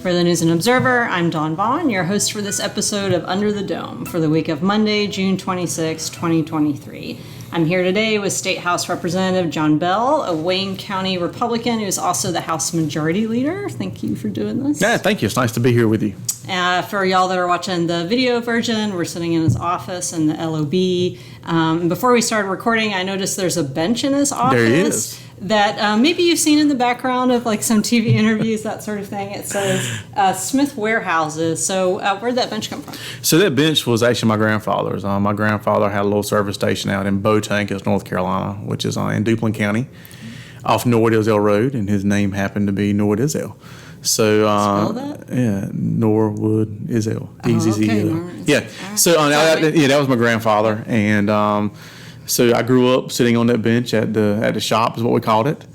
For the News and Observer, I'm Dawn Vaughan, your host for this episode of Under the Dome for the week of Monday, June 26, 2023. I'm here today with State House Representative John Bell, a Wayne County Republican who is also the House Majority Leader. Thank you for doing this. Yeah, thank you. It's nice to be here with you. For y'all that are watching the video version, we're sitting in his office in the LOB. Before we started recording, I noticed there's a bench in his office. There he is. That maybe you've seen in the background of like some TV interviews, that sort of thing. It says Smith Warehouses. So where'd that bench come from? So that bench was actually my grandfather's. My grandfather had a little service station out in Botank, North Carolina, which is in Duplin County, off Norwood Isle Road, and his name happened to be Norwood Isle. So Spell that? Yeah, Norwood Isle. Okay. Yeah. Right. So that was my grandfather, and so I grew up sitting on that bench at the shop, is what we called it,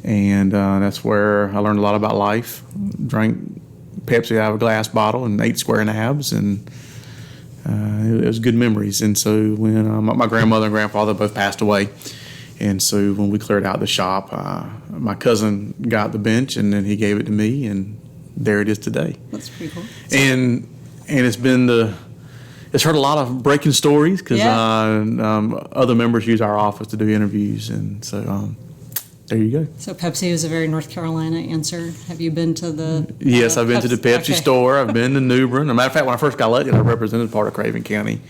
and that's where I learned a lot about life. Drank Pepsi out of a glass bottle and ate square nabs, and it was good memories. And so when my grandmother and grandfather both passed away, and so when we cleared out the shop, my cousin got the bench, and then he gave it to me, and there it is today. That's pretty cool. And it's heard a lot of breaking stories because other members use our office to do interviews, and so there you go. So Pepsi is a very North Carolina answer. Have you been to the? Yes, I've been to the Pepsi store. I've been to New Bern. As a matter of fact, when I first got elected, I represented part of Craven County,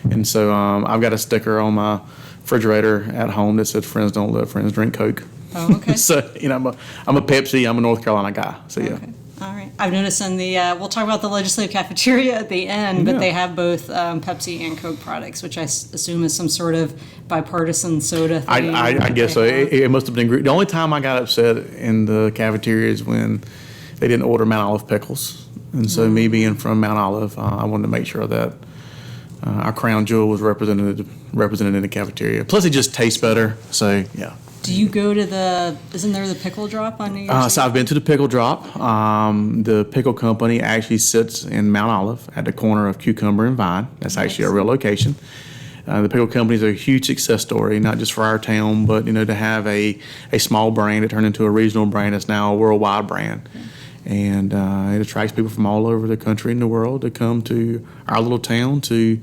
and so I've got a sticker on my refrigerator at home that says "Friends don't let friends drink Coke." Oh, okay. So I'm a Pepsi. I'm a North Carolina guy. So yeah. Okay. All right. I've noticed in the, we'll talk about the legislative cafeteria at the end, but they have both Pepsi and Coke products, which I assume is some sort of bipartisan soda thing. I guess so. It must have been. The only time I got upset in the cafeteria is when they didn't order Mount Olive pickles. And so me being from Mount Olive, I wanted to make sure that our crown jewel was represented in the cafeteria. Plus, it just tastes better. So, yeah. Do you go to isn't there the pickle drop on New Year's Eve? So I've been to the pickle drop. The pickle company actually sits in Mount Olive at the corner of Cucumber and Vine. That's actually a real location. The pickle company is a huge success story, not just for our town, but to have a small brand that turned into a regional brand that's now a worldwide brand. Okay. And it attracts people from all over the country and the world to come to our little town to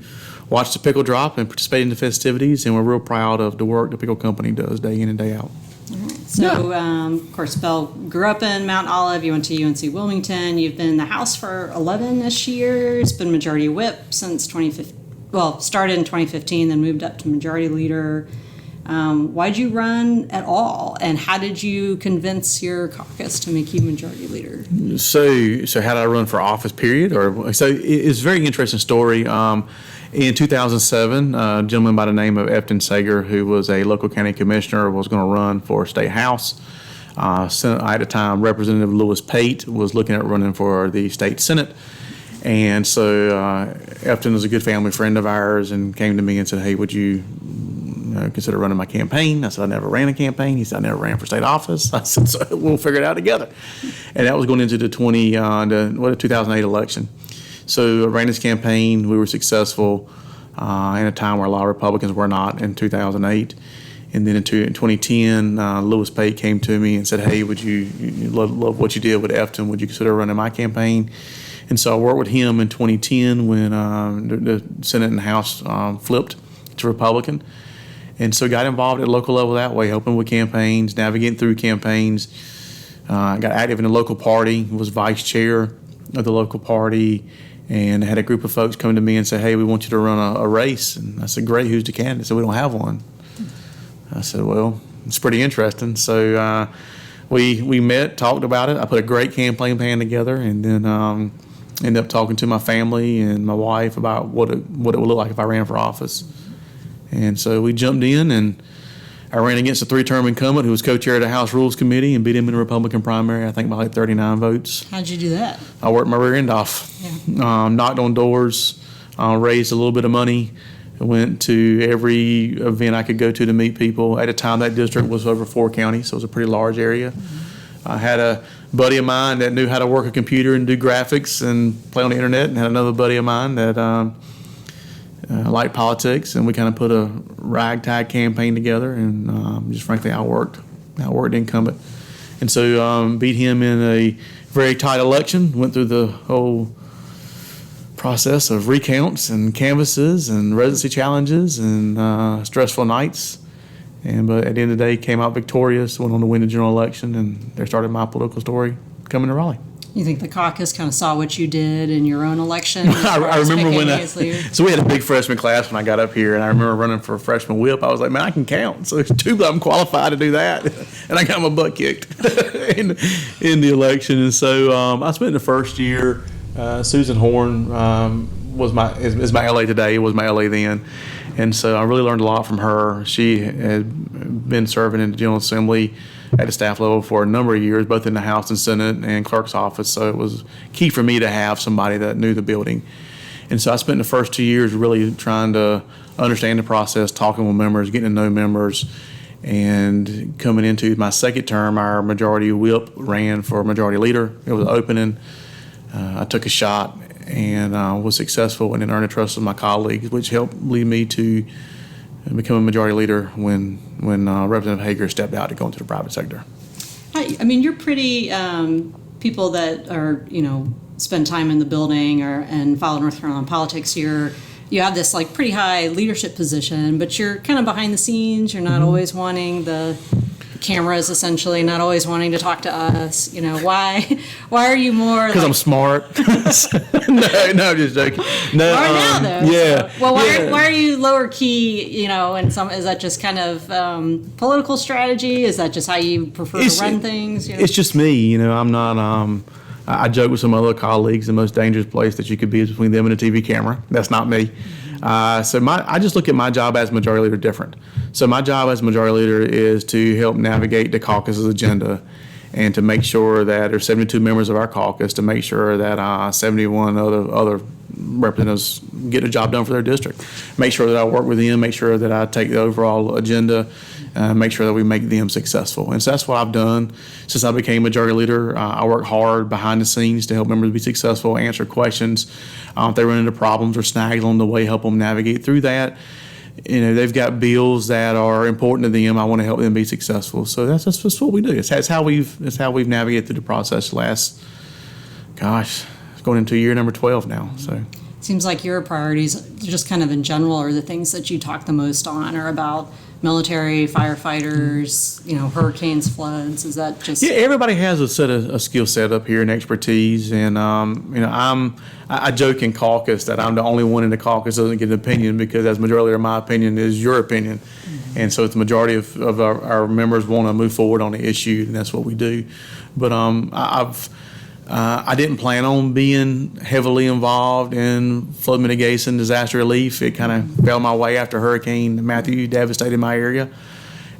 watch the pickle drop and participate in the festivities, and we're real proud of the work the pickle company does day in and day out. All right. So, of course, Bell grew up in Mount Olive. You went to UNC Wilmington. You've been in the House for 11-ish years, been Majority Whip since 2015. Well, started in 2015, then moved up to Majority Leader. Why'd you run at all, and how did you convince your caucus to make you Majority Leader? So how did I run for office, period? So it's a very interesting story. In 2007, a gentleman by the name of Efton Sager, who was a local county commissioner, was going to run for State House. At the time, Representative Lewis Pate was looking at running for the State Senate. And so Efton is a good family friend of ours and came to me and said, hey, would you consider running my campaign? I said, I never ran a campaign. He said, I never ran for state office. I said, so we'll figure it out together. And that was going into the 2008 election. So I ran this campaign. We were successful in a time where a lot of Republicans were not in 2008. And then in 2010, Lewis Pate came to me and said, hey, would you love what you did with Efton? Would you consider running my campaign? And so I worked with him in 2010 when the Senate and House flipped to Republican. And so got involved at local level that way, helping with campaigns, navigating through campaigns. Got active in the local party, was vice chair of the local party, and had a group of folks come to me and say, hey, we want you to run a race. And I said, great, who's the candidate? They said, we don't have one. I said, well, it's pretty interesting. So we met, talked about it. I put a great campaign plan together, and then ended up talking to my family and my wife about what it would look like if I ran for office. And so we jumped in, and I ran against a 3-term incumbent who was co-chair of the House Rules Committee and beat him in the Republican primary, I think by like 39 votes. How'd you do that? I worked my rear end off. Yeah. Knocked on doors, raised a little bit of money, went to every event I could go to meet people. At the time, that district was over 4 counties, so it was a pretty large area. Mm-hmm. I had a buddy of mine that knew how to work a computer and do graphics and play on the internet, and had another buddy of mine that liked politics, and we kind of put a ragtag campaign together, and just frankly outworked the incumbent. And so beat him in a very tight election, went through the whole process of recounts and canvasses and residency challenges and stressful nights. But at the end of the day, came out victorious, went on to win the general election, and there started my political story coming to Raleigh. You think the caucus kind of saw what you did in your own election? I remember so we had a big freshman class when I got up here, and I remember running for freshman whip. I was like, man, I can count. So there's two of them qualified to do that, and I got my butt kicked in the election. And so I spent the first year. Susan Horn is my LA today, was my LA then. And so I really learned a lot from her. She had been serving in the General Assembly at the staff level for a number of years, both in the House and Senate and clerk's office. So it was key for me to have somebody that knew the building. And so I spent the first 2 years really trying to understand the process, talking with members, getting to know members. And coming into my second term, our majority whip ran for majority leader. It was opening. I took a shot and was successful and then earned the trust of my colleagues, which helped lead me to become a majority leader when Representative Hager stepped out to go into the private sector. I mean, you're pretty people that are, spend time in the building and follow North Carolina politics. You have this like pretty high leadership position, but you're kind of behind the scenes. You're not always wanting the cameras, essentially, not always wanting to talk to us. Why are you more? Because I'm smart. No, I'm just joking. No, you are now, though. Yeah. So, well, why are you lower key? And is that just kind of political strategy? Is that just how you prefer to run things? It's just me. I'm not. I joke with some other colleagues. The most dangerous place that you could be is between them and a TV camera. That's not me. I just look at my job as majority leader different. So my job as majority leader is to help navigate the caucus's agenda and to make sure that there's 72 members of our caucus, to make sure that 71 other representatives get a job done for their district. Make sure that I work with them, make sure that I take the overall agenda, make sure that we make them successful. And so that's what I've done since I became majority leader. I work hard behind the scenes to help members be successful, answer questions. If they run into problems or snags along the way, help them navigate through that. They've got bills that are important to them. I want to help them be successful. So that's just what we do. It's how we've navigated through the process last, it's going into year number 12 now. So seems like your priorities, just kind of in general, are the things that you talk the most on, are about military, firefighters, hurricanes, floods. Is that just? Yeah, everybody has a skill set up here and expertise, and I joke in caucus that I'm the only one in the caucus that doesn't get an opinion, because as majority leader, my opinion is your opinion, and so if the majority of our members want to move forward on the issue, and that's what we do. But I didn't plan on being heavily involved in flood mitigation, disaster relief. It kind of fell my way after Hurricane Matthew devastated my area.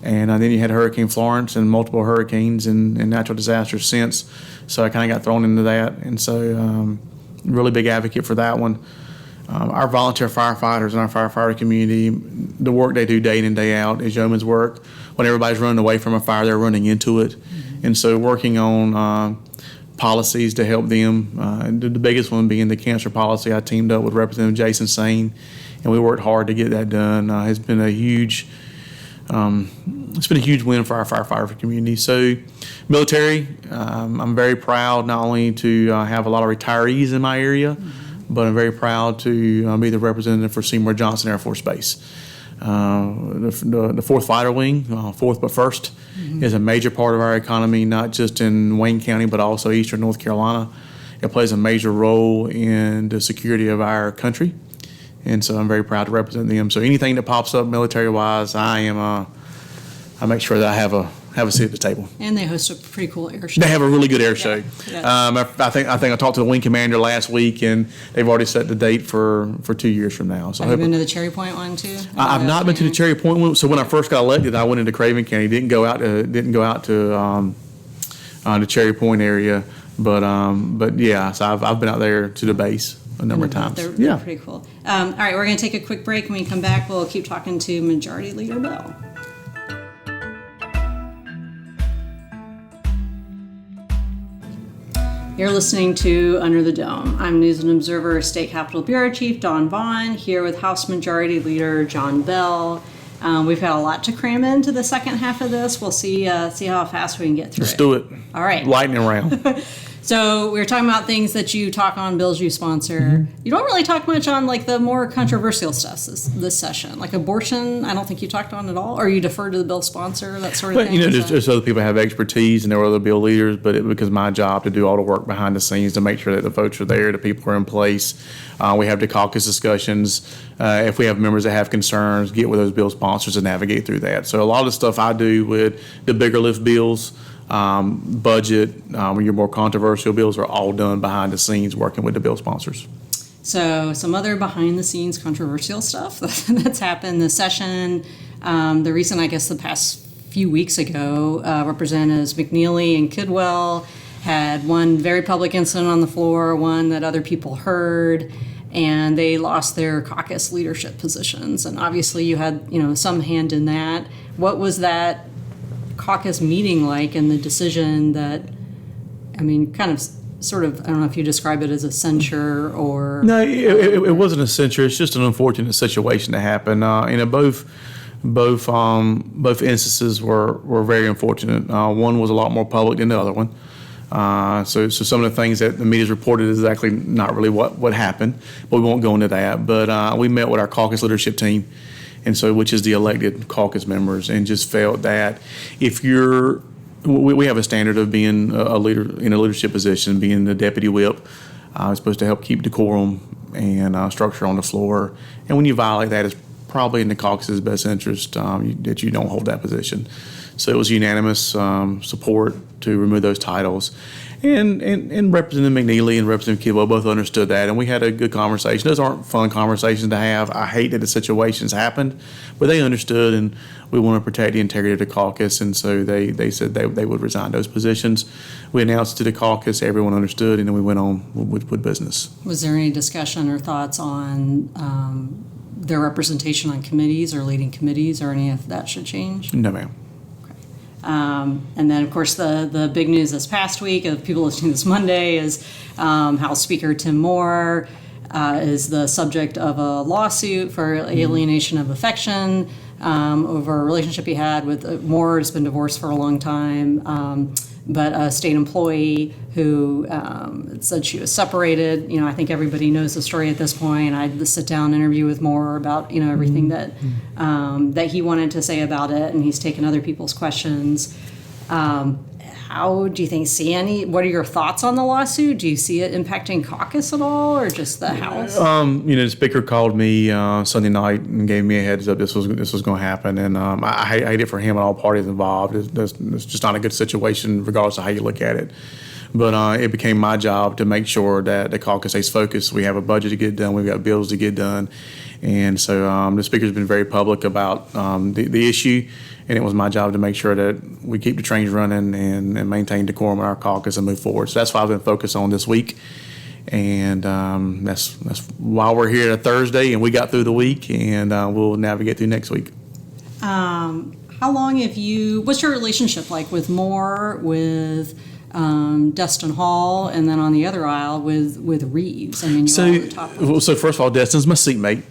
And then you had Hurricane Florence and multiple hurricanes and natural disasters since. So I kind of got thrown into that. And so really big advocate for that one. Our volunteer firefighters and our firefighter community, the work they do day in and day out is yeoman's work. When everybody's running away from a fire, they're running into it. And so working on policies to help them. The biggest one being the cancer policy. I teamed up with Representative Jason Sain, and we worked hard to get that done. It's been a huge win for our firefighter community. So, military, I'm very proud not only to have a lot of retirees in my area, but I'm very proud to be the representative for Seymour Johnson Air Force Base. The 4th Fighter Wing, 4th but 1st, is a major part of our economy, not just in Wayne County, but also eastern North Carolina. It plays a major role in the security of our country, and so I'm very proud to represent them. So anything that pops up military-wise, I make sure that I have a seat at the table. And they host a pretty cool air show. They have a really good air show. Yeah. I think I talked to the wing commander last week, and they've already set the date for 2 years from now. So have you been to the Cherry Point one too? I've not been to the Cherry Point one. So when I first got elected, I went into Craven County. Didn't go out to the Cherry Point area, but yeah. So I've been out there to the base a number of times. They're pretty cool. All right, we're going to take a quick break. When we come back, we'll keep talking to Majority Leader Bell. You're listening to Under the Dome. I'm News and Observer State Capitol Bureau Chief Don Vaughan, here with House Majority Leader John Bell. We've got a lot to cram into the second half of this. We'll see how fast we can get through Let's do it. All right. Lightning round. So we were talking about things that you talk on, bills you sponsor. You don't really talk much on like the more controversial stuff this session, like abortion. I don't think you talked on at all, or you defer to the bill sponsor, that sort of But, thing. there's other people that have expertise and there are other bill leaders, but it becomes my job to do all the work behind the scenes to make sure that the votes are there, the people are in place. We have the caucus discussions. If we have members that have concerns, get with those bill sponsors and navigate through that. So a lot of the stuff I do with the bigger lift bills, budget, your more controversial bills are all done behind the scenes working with the bill sponsors. So some other behind the scenes controversial stuff that's happened this session. The recent, I guess the past few weeks ago, Representatives McNeely and Kidwell had one very public incident on the floor, one that other people heard, and they lost their caucus leadership positions. And obviously you had, some hand in that. What was that caucus meeting like, and the decision that, kind of sort of, I don't know if you describe it as a censure or... No, it wasn't a censure. It's just an unfortunate situation to happen. Both instances were very unfortunate. One was a lot more public than the other one. So some of the things that the media's reported is exactly not really what happened, but we won't go into that. But we met with our caucus leadership team, and so which is the elected caucus members, and just felt that if we have a standard of being a leader in a leadership position, being the deputy whip, supposed to help keep decorum and structure on the floor, and when you violate that, it's probably in the caucus's best interest that you don't hold that position. So it was unanimous support to remove those titles. And Representative McNeely and Representative Kidwell both understood that, and we had a good conversation. Those aren't fun conversations to have. I hate that the situations happened, but they understood, and we want to protect the integrity of the caucus, and so they said they would resign those positions. We announced to the caucus, everyone understood, and then we went on with business. Was there any discussion or thoughts on their representation on committees or leading committees, or any of that should change? No, ma'am. And then, of course, the big news this past week of people listening this Monday is House Speaker Tim Moore is the subject of a lawsuit for alienation of affection over a relationship he had with Moore. Has been divorced for a long time, but a state employee who said she was separated. I think everybody knows the story at this point. I had the sit-down interview with Moore about everything that he wanted to say about it, and he's taken other people's questions. How do you think? What are your thoughts on the lawsuit? Do you see it impacting caucus at all, or just the House? The Speaker called me Sunday night and gave me a heads up this was going to happen, and I hate it for him and all parties involved. It's just not a good situation, regardless of how you look at it. But it became my job to make sure that the caucus stays focused. We have a budget to get done. We've got bills to get done. And so the Speaker's been very public about the issue, and it was my job to make sure that we keep the trains running and maintain decorum in our caucus and move forward. So that's what I've been focused on this week. And that's why we're here on Thursday, and we got through the week, and we'll navigate through next week. How long what's your relationship like with Moore, with Destin Hall, and then on the other aisle with Reeves? So first of all, Destin's my seatmate,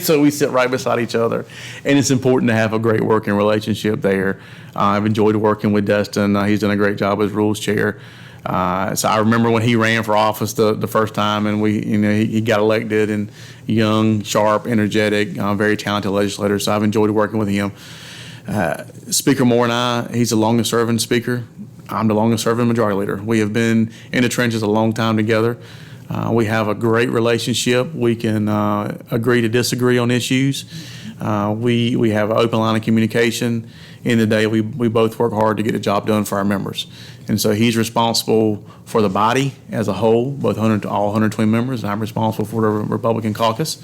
so we sit right beside each other, and it's important to have a great working relationship there. I've enjoyed working with Destin. He's done a great job as rules chair. So I remember when he ran for office the first time, and he got elected, and young, sharp, energetic, very talented legislator. So I've enjoyed working with him. Speaker Moore and he's the longest serving speaker. I'm the longest serving majority leader. We have been in the trenches a long time together. We have a great relationship. We can agree to disagree on issues. We have an open line of communication. In the day, we both work hard to get the job done for our members. And so he's responsible for the body as a whole, all 120 members, and I'm responsible for the Republican caucus.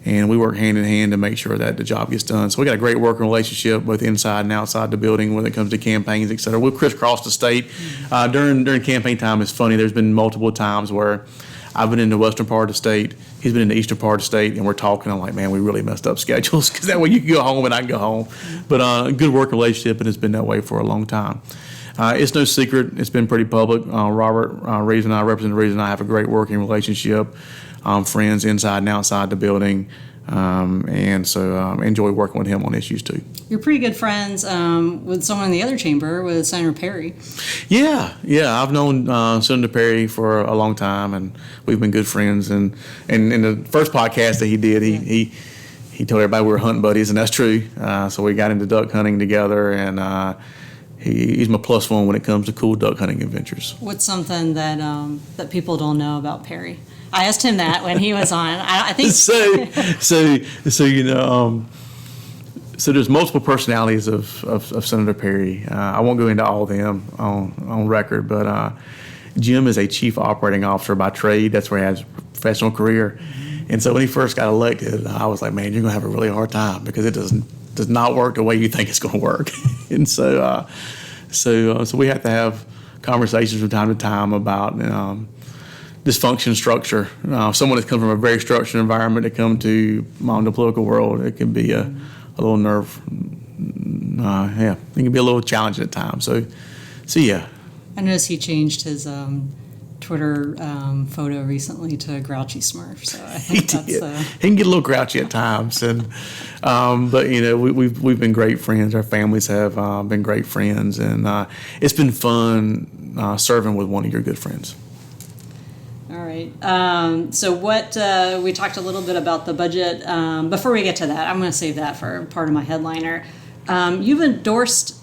And we work hand in hand to make sure that the job gets done. So we got a great working relationship both inside and outside the building when it comes to campaigns, et cetera. We'll crisscross the state. During campaign time, it's funny. There's been multiple times where I've been in the western part of the state, he's been in the eastern part of the state, and we're talking. I'm like, man, we really messed up schedules, because that way you can go home and I can go home. But a good working relationship, and it's been that way for a long time. It's no secret. It's been pretty public. Robert Reeves and I, Representative Reeves and I, have a great working relationship. Friends inside and outside the building. And so enjoy working with him on issues too. You're pretty good friends with someone in the other chamber, with Senator Perry. Yeah. I've known Senator Perry for a long time, and we've been good friends. And in the first podcast that he did, he told everybody we were hunting buddies, and that's true. So we got into duck hunting together, and he's my plus one when it comes to cool duck hunting adventures. What's something that that people don't know about Perry? I asked him that when he was on. I think So there's multiple personalities of Senator Perry. I won't go into all of them on record, but Jim is a chief operating officer by trade. That's where he has a professional career. And so when he first got elected, I was like, man, you're going to have a really hard time because it does not work the way you think it's going to work. And so we have to have conversations from time to time about dysfunction structure. Someone that's come from a very structured environment to come to the political world, it can be a little nerve. It can be a little challenging at times. So yeah. I noticed he changed his Twitter photo recently to Grouchy Smurf. So I think he can get a little grouchy at times, and but we've been great friends. Our families have been great friends, and it's been fun serving with one of your good friends. All right. So we talked a little bit about the budget. Before we get to that, I'm going to save that for part of my headliner. You've endorsed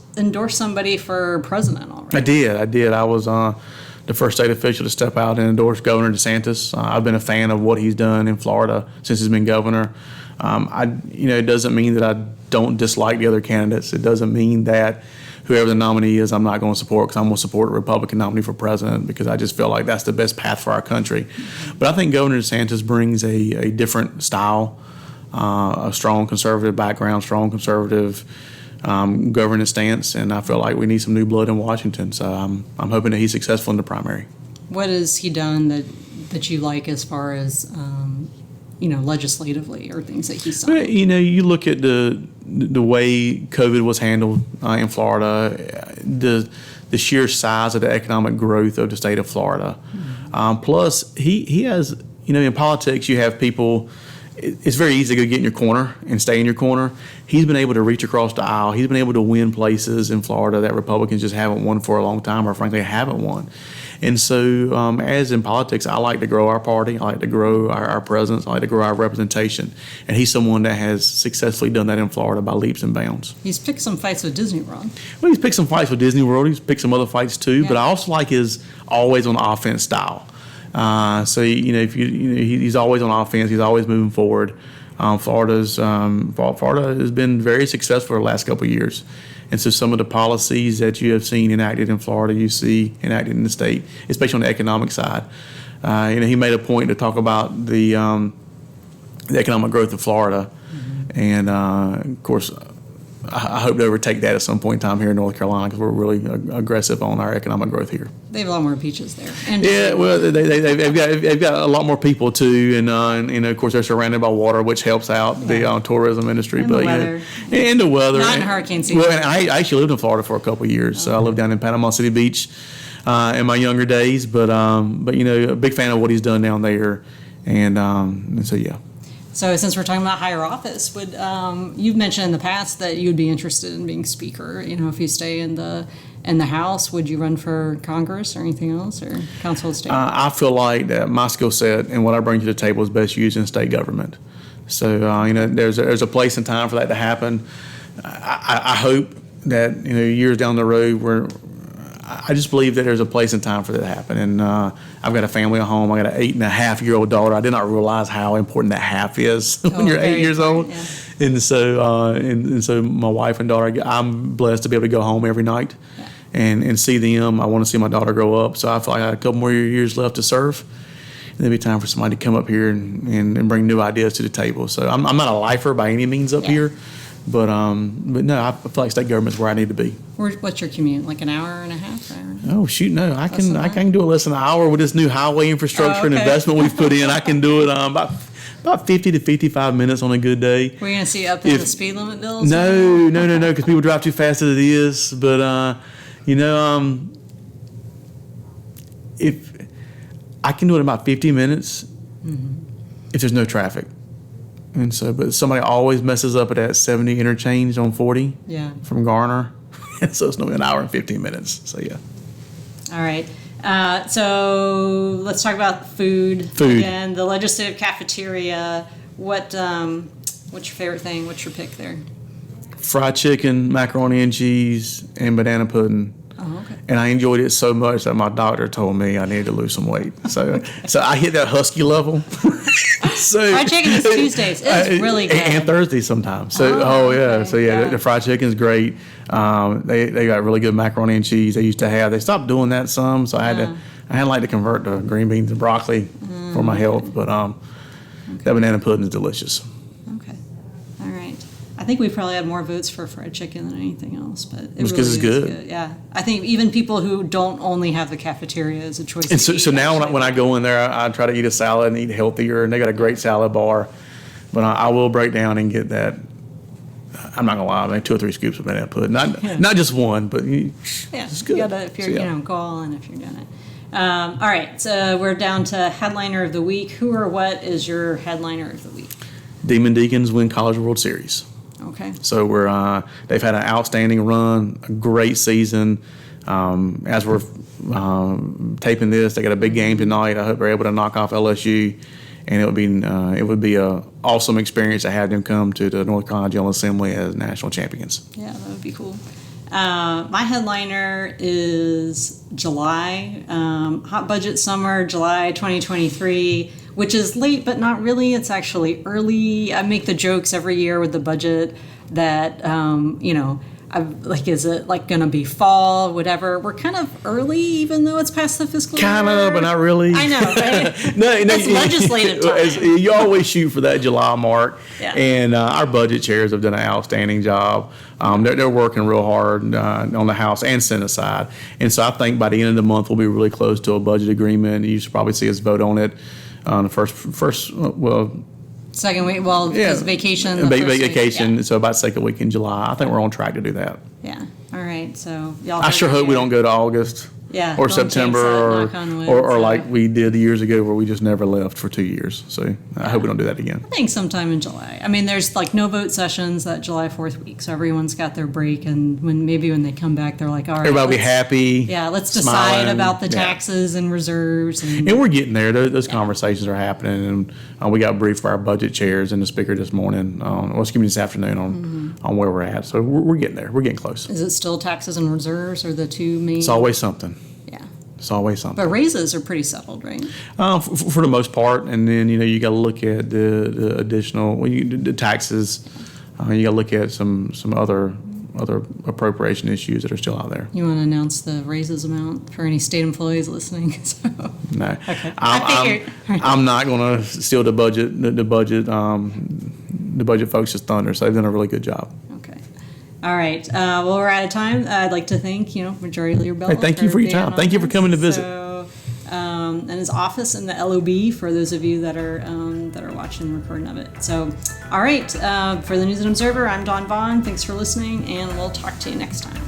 somebody for president already. I did. I was the first state official to step out and endorse Governor DeSantis. I've been a fan of what he's done in Florida since he's been governor. It doesn't mean that I don't dislike the other candidates. It doesn't mean that whoever the nominee is, I'm not going to support, because I'm going to support a Republican nominee for president because I just feel like that's the best path for our country. But I think Governor DeSantis brings a different style, a strong conservative background, strong conservative governance stance, and I feel like we need some new blood in Washington. So I'm hoping that he's successful in the primary. What has he done that you like as far as legislatively, or things that he's done? You look at the way COVID was handled in Florida, the sheer size of the economic growth of the state of Florida. Plus, he has, in politics, you have people. It's very easy to get in your corner and stay in your corner. He's been able to reach across the aisle. He's been able to win places in Florida that Republicans just haven't won for a long time, or frankly haven't won. And so as in politics, I like to grow our party. I like to grow our presence. I like to grow our representation. And he's someone that has successfully done that in Florida by leaps and bounds. He's picked some fights with Disney World. Well, he's picked some fights with Disney World. He's picked some other fights too. Yeah. But I also like his always on offense style. He's always on offense. He's always moving forward. Florida has been very successful the last couple of years. And so some of the policies that you have seen enacted in Florida, you see enacted in the state, especially on the economic side. He made a point to talk about the economic growth of Florida. Mm-hmm. And, of course, I hope to overtake that at some point in time here in North Carolina, because we're really aggressive on our economic growth here. They have a lot more beaches there. They've got a lot more people too, and of course they're surrounded by water, which helps out the tourism industry. And the weather. And the weather. Not in hurricane season. Well, and I actually lived in Florida for a couple of years. So I lived down in Panama City Beach in my younger days, but a big fan of what he's done down there, and so yeah. So since we're talking about higher office, you've mentioned in the past that you'd be interested in being speaker. If you stay in the House, would you run for Congress or anything else, or Council of State? I feel like that my skill set and what I bring to the table is best used in state government. So there's a place and time for that to happen. I hope that years down the road I just believe that there's a place and time for that to happen. And I've got a family at home. I got an 8.5-year-old daughter. I did not realize how important that half is when you're 8 years old. Yeah. And so my wife and daughter, I'm blessed to be able to go home every night and see them. I want to see my daughter grow up. So I feel like I have a couple more years left to serve. And there'll be time for somebody to come up here and bring new ideas to the table. So I'm not a lifer by any means up here. But no, I feel like state government's where I need to be. What's your commute? Like an hour and a half? Oh shoot, no! I can do it less than an hour with this new highway infrastructure and investment we've put in. I can do it about 50 to 55 minutes on a good day. We're gonna see up in the speed limit bills. No, because people drive too fast as it is. But if I can do it in about 50 minutes, if there's no traffic. And so, but somebody always messes up at that 70 interchange on 40 from Garner. So it's normally an hour and 15 minutes. So, yeah. All right. So let's talk about food. Again, the legislative cafeteria. What's your favorite thing? What's your pick there? Fried chicken, macaroni and cheese, and banana pudding. Oh, okay. And I enjoyed it so much that my doctor told me I needed to lose some weight. So I hit that husky level. Fried chicken is Tuesdays. It's really good. And Thursdays sometimes. So okay. So the fried chicken is great. They got really good macaroni and cheese. They used to have. They stopped doing that some. So I had like to convert to green beans and broccoli for my health. But that banana pudding is delicious. Okay. All right. I think we probably had more votes for fried chicken than anything else, but it because really it's good. Yeah, I think even people who don't only have the cafeteria as a choice. And so now when I go in there, I try to eat a salad and eat healthier. And they got a great salad bar, but I will break down and get that. I'm not gonna lie, I mean 2 or 3 scoops of banana pudding, not just one, but it's good. You gotta, if you're go and if you're doing it. All right, so we're down to headliner of the week. Who or what is your headliner of the week? Demon Deacons win College World Series. Okay. So they've had an outstanding run, a great season. As we're taping this, they got a big game tonight. I hope they're able to knock off LSU, and it would be a awesome experience to have them come to the North Carolina General Assembly as national champions. Yeah, that would be cool. My headliner is July, hot budget summer, July 2023, which is late, but not really. It's actually early. I make the jokes every year with the budget that, is it like going to be fall, whatever. We're kind of early, even though it's past the fiscal year. Kind of, but not really. I know, right? No, it's legislative time. You always shoot for that July mark. Yeah. And our budget chairs have done an outstanding job. They're working real hard on the House and Senate side. And so I think by the end of the month, we'll be really close to a budget agreement. You should probably see us vote on it on the second week, because vacation. Vacation, week, so about second week in July. I think we're on track to do that. Yeah. All right. So y'all. I sure hope we don't go to August. Yeah. Or September, or like we did years ago, where we just never left for 2 years. So I hope we don't do that again. I think sometime in July. I mean, there's like no vote sessions that July 4th week, so everyone's got their break, and when they come back, they're like, all right, everybody will be happy. Yeah, let's decide about the taxes and reserves. And we're getting there. Those conversations are happening, and we got briefed by our budget chairs and the speaker this morning, this afternoon on where we're at. So we're getting there. We're getting close. Is it still taxes and reserves, or the two main? It's always something. Yeah. It's always something. But raises are pretty settled, right? For the most part, and then you got to look at the additional the taxes. You got to look at some other appropriation issues that are still out there. You want to announce the raises amount for any state employees listening? No. Okay. I'm not going to steal the budget folks' thunder. So they've done a really good job. All right. Well, we're out of time. I'd like to thank, Majority Leader Bell. Hey, thank you for your time. Thank you for coming to visit. So, and his office in the LOB for those of you that are watching the recording of it. So, all right. For the News and Observer, I'm Vaughan. Thanks for listening, and we'll talk to you next time.